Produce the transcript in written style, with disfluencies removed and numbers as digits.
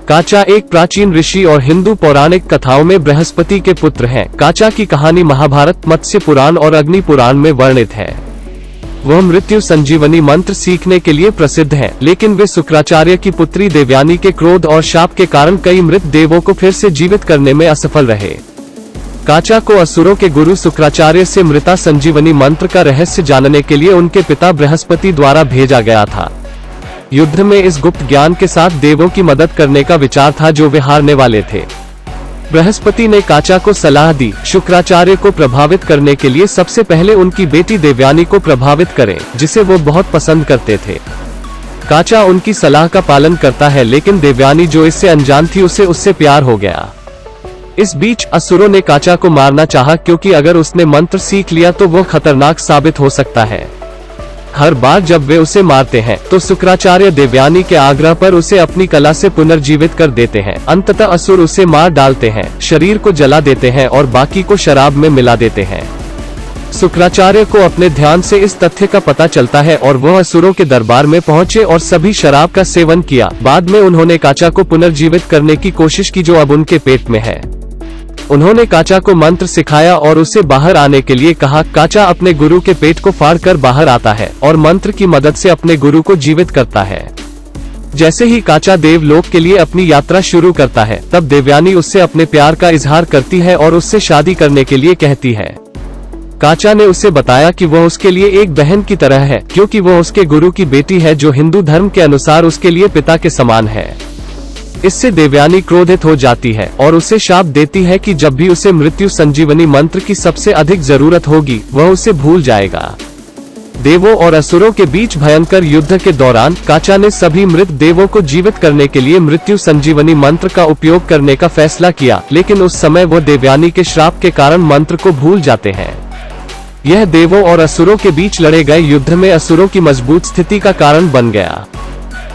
काचा एक प्राचीन ऋषि और हिंदू पौराणिक कथाओं में बृहस्पति के पुत्र हैं। काचा की कहानी महाभारत, मत्स्य पुराण और अग्नि पुराण में वर्णित है। वह मृत्यु संजीवनी मंत्र सीखने के लिए प्रसिद्ध हैं, लेकिन वे शुक्राचार्य की पुत्री देवयानी के क्रोध और शाप के कारण कई मृत देवों को फिर से जीवित करने में असफल रहे। काचा को असुरों के गुरु शुक्राचार्य से मृता संजीवनी मंत्र का रहस्य जानने के लिए उनके पिता बृहस्पति द्वारा भेजा गया था। युद्ध में इस गुप्त ज्ञान के साथ देवों की मदद करने का विचार था जो वे हारने वाले थे। बृहस्पति ने काचा को सलाह दी, शुक्राचार्य को प्रभावित करने के लिए सबसे पहले उनकी बेटी देवयानी को प्रभावित करें, जिसे वो बहुत पसंद करते थे। काचा उनकी सलाह का पालन करता है, लेकिन देवयानी जो इससे अनजान थी उसे उससे प्यार हो गया। इस बीच असुरों ने काचा को मारना चाहा, क्योंकि अगर उसने मंत्र सीख लिया तो वो खतरनाक साबित हो सकता है। हर बार जब वे उसे मारते हैं तो शुक्राचार्य देवयानी के आग्रह पर उसे अपनी कला से पुनर्जीवित कर देते हैं। अंततः असुर उसे मार डालते हैं, शरीर को जला देते हैं और बाकी को शराब में मिला देते हैं। शुक्राचार्य को अपने ध्यान से इस तथ्य का पता चलता है और वह असुरों के दरबार में पहुंचे और सभी शराब का सेवन किया। बाद में उन्होंने काचा को पुनर्जीवित करने की कोशिश की, जो अब उनके पेट में है। उन्होंने काचा को मंत्र सिखाया और उसे बाहर आने के लिए कहा। काचा अपने गुरु के पेट को फाड़कर बाहर आता है और मंत्र की मदद से अपने गुरु को जीवित करता है। जैसे ही काचा देवलोक के लिए अपनी यात्रा शुरू करता है, तब देवयानी उससे अपने प्यार का इजहार करती है और उससे शादी करने के लिए कहती है। काचा ने उसे बताया कि वह उसके लिए एक बहन की तरह है, क्योंकि वह उसके गुरु की बेटी है, जो हिंदू धर्म के अनुसार उसके लिए पिता के समान है। इससे देवयानी क्रोधित हो जाती है और उसे शाप देती है कि जब भी उसे मृत्यु संजीवनी मंत्र की सबसे अधिक जरूरत होगी, वह उसे भूल जाएगा। देवों और असुरों के बीच भयंकर युद्ध के दौरान काचा ने सभी मृत देवों को जीवित करने के लिए मृत्यु संजीवनी मंत्र का उपयोग करने का फैसला किया, लेकिन उस समय वो देवयानी के श्राप के कारण मंत्र को भूल जाते हैं। यह देवों और असुरों के बीच लड़े गए युद्ध में असुरों की मजबूत स्थिति का कारण बन गया।